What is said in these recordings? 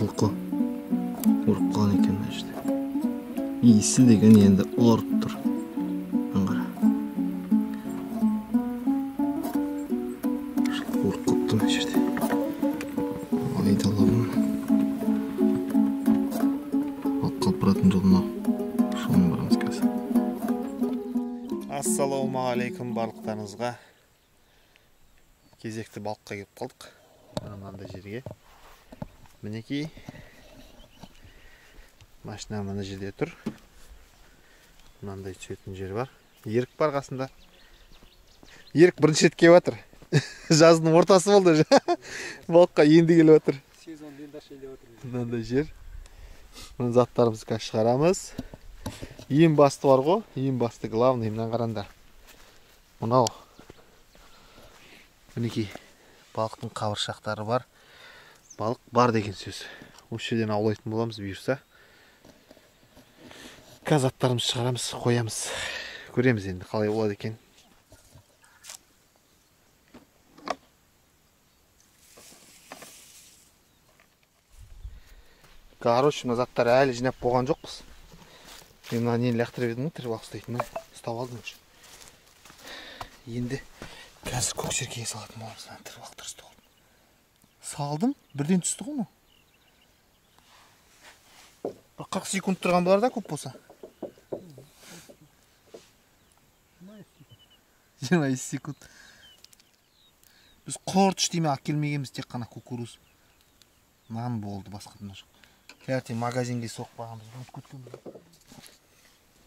жылқы ұрып қалған екен мына жерде. Иісі деген енді ұрып тұр. Аңғара. Жылқы ұрып қопты мына жерде. Айдалабын. Алып қалып баратын жол мынау. Шоң барамыз қазір. Ассалаумағалейкум барлықтарыңызға. Кезекті балыққа келіп қалдық. Мынандай жерге. Мінекей. Машина мына жерде тұр. Мынандай түсетін жер бар. Ерік бар қасында. Ерік бірінші рет келіп жатыр. Жаздың ортасы болды. Балыққа енді келіп жатыр. Мынандай жер. Мына заттарымызды қазір шығарамыз. Ең басты бар ғой. Ең басты главный мына қараңдар. Мынау. Мінекей. Балықтың қабыршақтары бар. Балық бар деген сөз. Осы жерден аулайтын боламыз бұйырса. Қазір заттарымызды шығарамыз, қоямыз. Көреміз енді қалай болады екен. Короче, мына заттар әлі жинап болған жоқпыз. Мен мына нені лақтырып едім, тірі балық ұстайтын. Ұстап алдым. Енді қазір көксеркеге салатын боламыз. Тірі балықтар ұстап алдым. Салдым, бірден түсті ғой. 40 секунд тұрған болар да көп болса. 20 секунд. Біз құрт іштейме әкелмегенбіз, тек қана кукуруз. Нан болды, басқатына жоқ. Кәртен магазинге соқпағанбыз.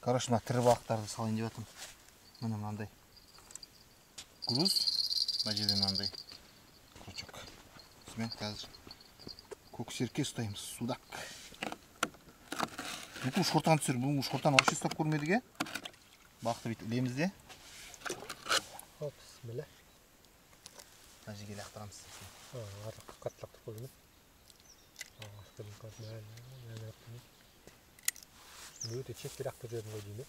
Короче, мына тірі балықтарды салайын деп жатырмын. Міне мынандай. Груз, мына жерден мынандай крючок. Мен қазір көксерке ұстаймыз, судак. Бүкіл шортан түсір, бұл шортан вообще ұстап көрмедік, е? Балықты бүйтіп ілеміз де. Бісміллә. Мына жерге лақтырамыз. Артық қатты лақтырып қойдым. Өте чекке лақтырып жүрдім ғой деймін.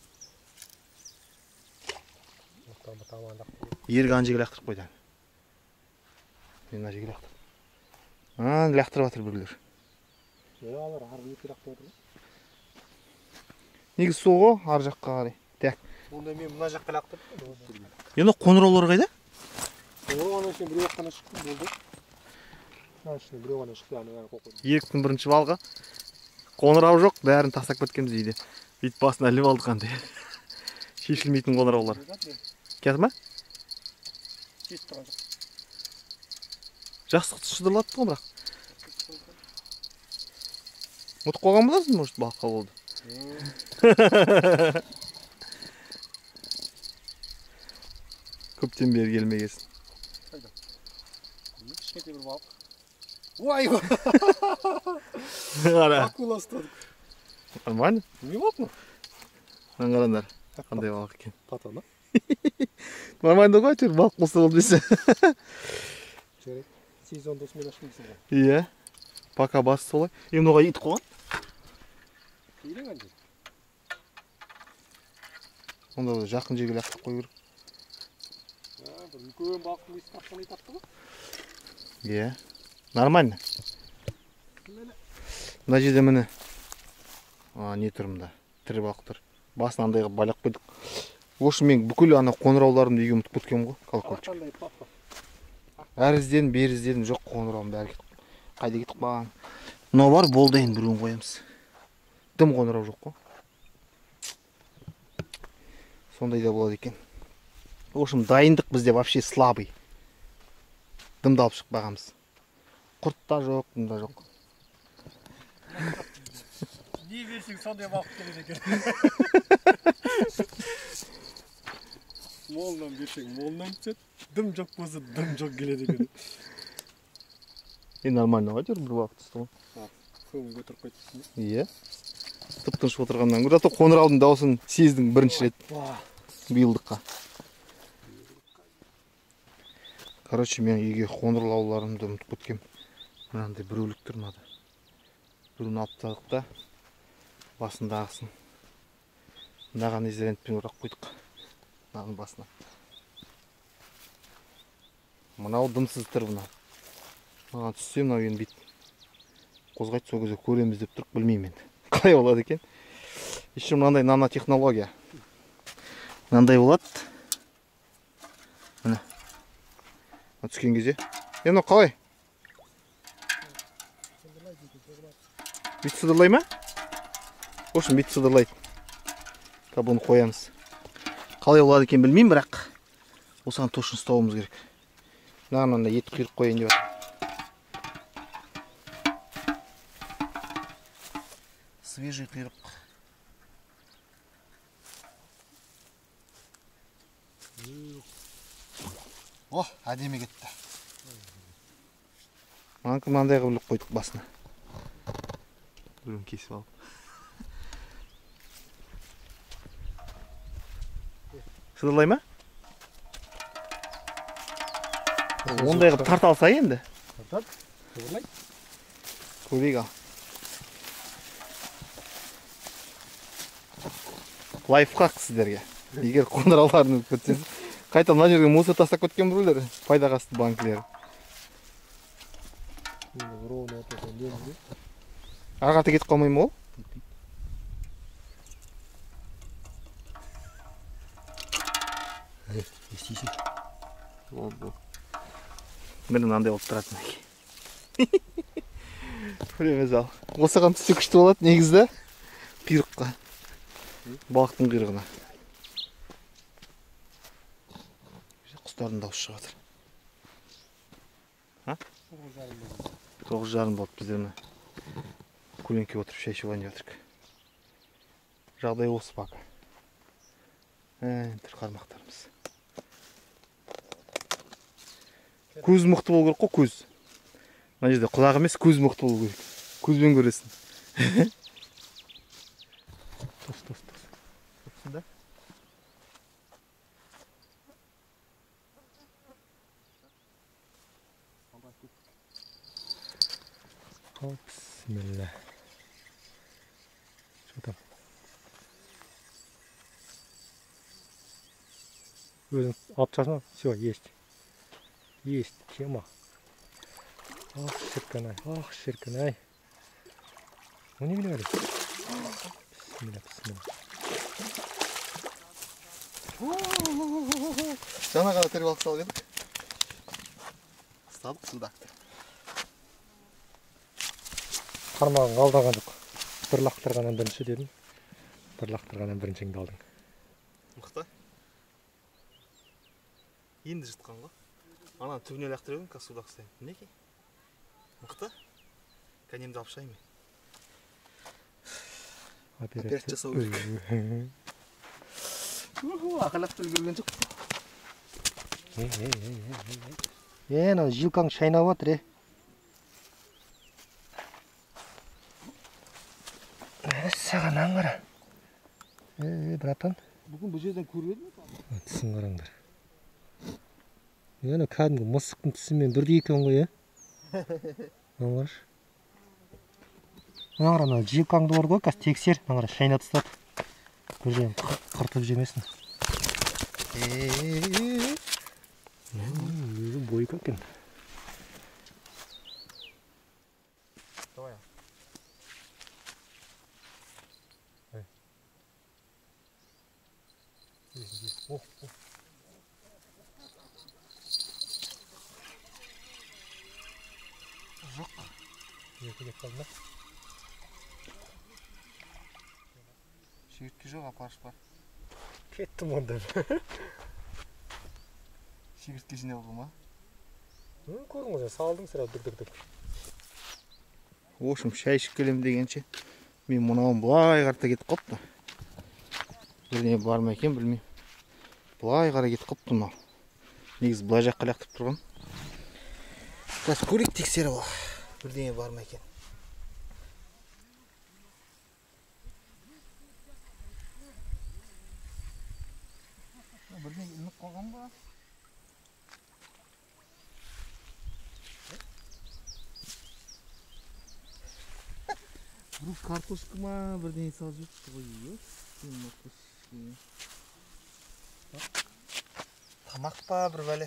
Ергі ана жерге лақтырып қойды. Мен мына жерге лақтырып. Лақтырып атыр бірлер. Алар арғы екі лақтырып атыр. Негіз сол ғой, ар жаққа қарай. Так. Онда мен мына жаққа лақтырып. Енді қоңыраулар қайда? Қоңырау үшін біреу қана шықты, болды. Ішіне біреу қана шықты, Еріктің бірінші балғы. Қоңырау жоқ, бәрін тастап кеткенбіз үйде. Бит басына іліп алдық қандай. Шешілмейтін қоңыраулар. Кетті ма? Жетті тұрған жоқ. Жақсы шыдырлатты ғой бірақ. Ұтып қойған боласың, может, балыққа болды. Көптен бері келмегесін. Кішкентай бір балық. Уай! Акула ұстадық. Нормально? Не болды ма? Қараңдар, қандай балық екен. Патана? Нормально ғой, әйтеуір балық болса болды десе. Сезон досымен ашқым дейсің ғой. Иә. Пока басы солай. Енді оға ит қойған? Кейленген жер. Онда жақын жерге лақтырып қой керек. Бір үлкен балықтың есі тапқан ит атты ғой? Иә. Нормально. Мына жерде міне. Не тұрмда? Тірі балықтар. Басын андайға байлап қойдық. Ошы мен бүкіл ана қоңырауларымды үйге ұмытып кеткенмін ғой, колокольчик. Әрізден, берізден жоқ қоңырауым бәрі кетіп. Қайда кетіп қалған? Мынау бар, болды енді біреуін қоямыз. Дым қоңырау жоқ қой. Сондай да болады екен. В общем, дайындық бізде вообще слабый. Дымды алып шықпағанбыз. Құрт та жоқ, дым да жоқ. Не берсең сондай балық келеді екен. Молынан берсең молынан түседі. Дым жоқ болса дым жоқ келеді екен. Нормально ғой жүр, бір балық түсті ғой. Көңіл көтеріп қойдың. Иә. Тып-тыныш отырғаннан көрі. Зато қоңыраудың дауысын сездің бірінші рет. Биылдыққа. Короче, мен үйге қоңырауларымды ұмытып кеткем. Мынандай біреулік тұрмады. Біреуін алып тастадық та басындағысын. Мынаған изолентпен орап қойдық. Мынаның басына. Мынау дымсыз тұр мына. Маған түссе мынау енді бит. қозғайды, сол кезде көреміз деп тұрып білмеймін енді. Қалай болады екен? Еще мынандай нанотехнология. Мынандай болады. Міне. Түскен кезде. Енді қалай? Бүйтіп сыдырлай ма? В общем, бүйтіп сыдырлайды. Бұны қоямыз. Қалай болады екен білмеймін, бірақ осыған точно ұстауымыз керек. Мынандай ет құйрық қойайын деп жатыр. Свежий құйрық. О, әдемі кетті. Мынандай қылып қойдық басына. Бүрін кесіп алып. Сыдырлай ма? Ондай қылып тарта алса енді. Тартады, сыдырлай. Көрейік ал. Лайфхак сіздерге. Егер қондыраларын өткізсеңіз, қайта мына жерге мусор тастап кеткен біреулер, пайда қасты банкілер. Ағаты кетіп қалмай ма ол? Естейсің. Болды. Мен мынандай болып тұратын. Білеміз ал. Осыған түссе күшті болады негізді. Құйрыққа. Балықтың құйрығына. Құстардың дауысы шығып жатыр. 9:30 болды, біздер мына көлеңкеге отырып шай ішіп ойнап жатырмық. Жағдай осы пока. Түр қармақтарымыз. Көз мықты болу керек қой, көз. Мына жерде құлақ емес, көз мықты болу керек. Көзбен көресің. Тос. Өпсін да? Бисмилля. Что там? Обчасна? Все, есть. Есть тема. Ах, ширканай. Ну не говори. Бисмилля. Жаңа ғана теріп алып салып едік. Ұстадық судақты. Қармағын қалдаған жоқ. Бір лақтырғаннан бірінші дедім. Бір лақтырғаннан біріншіңді алдың. Мықты? Енді жытқан ғой. Ана түбіне лақтырып едім, қазір судақ ұстайын. Мінекей? Мықты? Кәнемді алып шайын мен. Операция жасау керек. Ақылақты үлгерген жоқ. Мына жилкаң шайнап отыр, Саған аңғара. Братан. Бүгін бұл жерден көріп едім. Тісін қараңдар. Мені кәдімгі мысықтың тісімен бірдей екен ғой, Аңғараш. Аңғара, жилкаңды бар ғой, қазір тексер. Аңғара, шайнап тастады. Бір жерін қыртып жемесін. Өзі бойка екен. Жоқ. Екіге қалды ма? Шегіртке жоқ, апарыш бар. Кеттім онда. Шегіртке жинап алған ма? Көріңіз, салдың сірә дүк. В общем, шай ішіп келем дегенше, мен мұнауын бұлай қарта кетіп қалыпты. Бірдеңе бар ма екен білмеймін. Бұлай қара кетіп қалыпты мынау. Негізі бұлай жаққа лақтырып тұрған. Қазір көрейік, тексеріп ал. Бірдеңе бар ма екен. Бірдеңе ілініп қалған ба? Бұл картошка ма, бірдеңе салып жүріпті ғой. Тамақ па, бір бәле.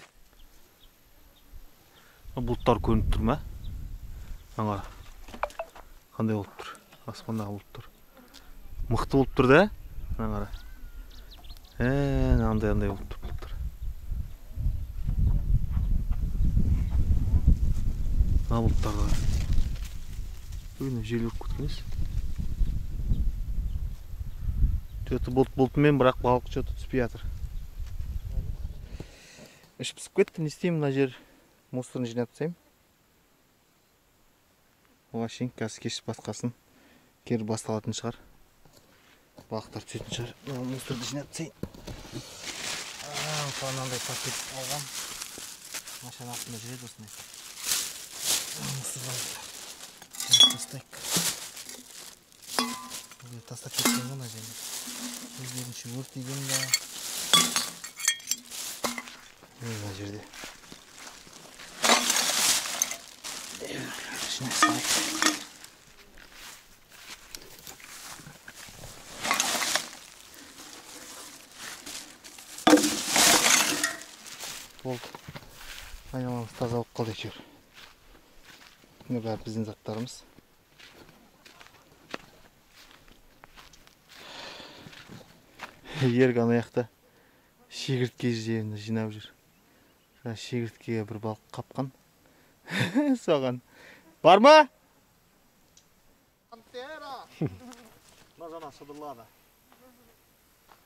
Бұлттар көрініп тұр ма? Аңғара. Қандай болып тұр? Аспандағы бұлттар. Мықты болып тұр да? Мына қара. Андай болып тұр бұлттар. Мына бұлттарға. Бүгін жел болып кеткен емес. Что-то бұлтымен, бірақ балық что-то түспей жатыр. Іш пісіп кетті, не істеймін, мына жер мусорын жинап тастаймын. Оған шейін қазір кеш басқасын кері басталатын шығар. Балықтар түсетін шығар. Мусорды жинап тастайын. Мынандай пакет алғам. Машина астында жүреді осындай. Мусорларды тастайық. Тастап кеткен ғой мына жерде. Өздерінше өртеген ба. Мына жерде. İçine sahip. Oldu. Aynalarımız taze olup kaldı ekiyor. Ne kadar bizim zatlarımız. Ерген аяқта шегіртке жерін жинап жүр. Шегірткеге бір балық қапқан. Соған. Бар ма? Мына жана шыдырлады.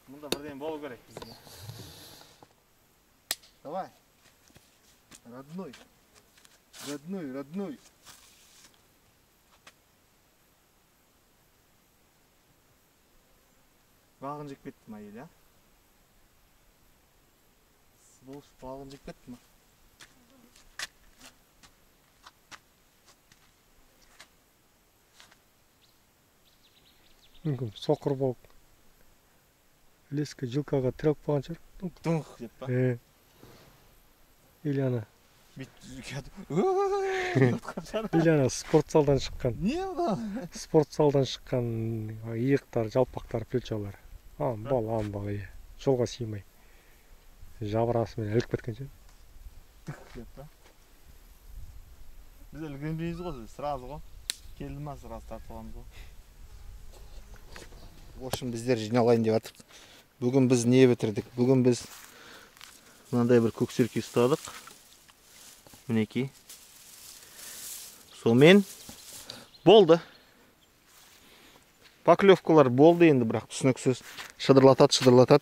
Мұнда бірден болу керек бізге. Давай. Родной. Родной. Бағын жек кетті ма ел, а? Бағын жек кетті ма? мүмкін соқыр болып леске жылқаға тіреліп қалған шығар. Дүңқ деп па? Или ана спорт залдан шыққан. Не ода? Спорт залдан шыққан иықтар, жалпақтар, пельчалар. Амбал, жолға сыймай. Жабырасымен іліп кеткен шығар. Деп па? Біз ілгенбейміз ғой, сразу ғой. Келді ма сразу тартылғанымыз ғой. В общем, біздер жиналайын деп жатырық. Бүгін біз не бітірдік? Бүгін біз мынандай бір көксерке ұстадық. Мінекей. Сонымен болды. Поклевкалар болды енді, бірақ түсініксіз шыдырлатады.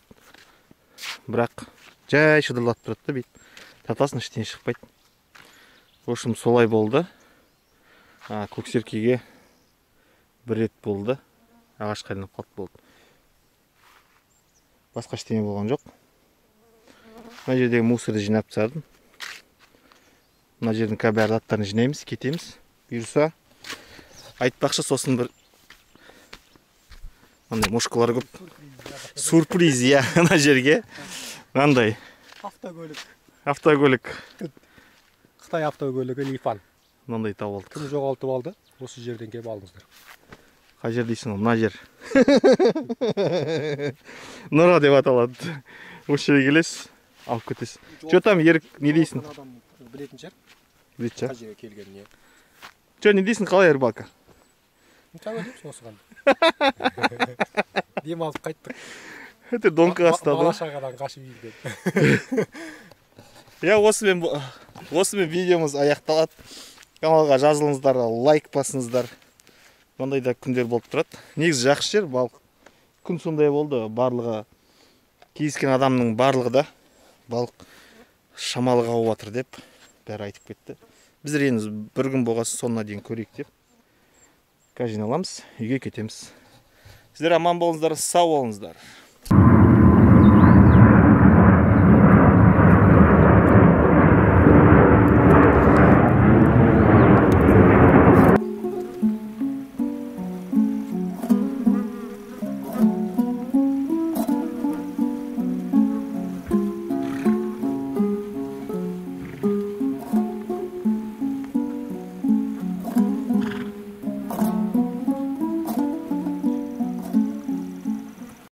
Бірақ жай шыдырлатып тұрады, бейт. Татасын іштен шықпайды. В общем, солай болды. Көксеркеге бір рет болды. Ағаш қайнап қалып болды. Басқа ештеңе болған жоқ. Мына жердегі мусорды жинап тастадым. Мына жердің бәрі заттарын жинаймыз, кетеміз. Бұйырса айтпақшы, сосын бір мынандай мошкалар көп. Сюрприз, я мына жерге. Мынандай автокөлік. Қытай автокөлігі Лифан. Мынандай тауып алдық. Кім жоғалтып алды? Осы жерден келіп алдыңыздар. Қай жер дейсің, мына жер. Нұра деп аталады. Осы жерге келесіз, алып кетесіз. Че там, Ерік, не дейсің? Білетін шығар. Білетін шығар. Қай жерге келген не? Че, не дейсің, қалай рыбалка? Тәуе дейміз осыған. Дем алып қайттық. Это донка астады. Бала-шағадан қашып үйілген. Осымен видеомыз аяқталады. Каналға жазылыңыздар, лайк басыңыздар. Мындайда күндер болып тұрады. Негізі жақсы жер, балық. Күн сондай болды, барлығы кездескен адамның барлығы да балық шамалы қауып жатыр деп бәрі айтып кетті. Біздер енді бір күн болғасын сонына дейін көрейік деп. Қазір жиналамыз, үйге кетеміз. Сіздер аман болыңыздар, сау болыңыздар.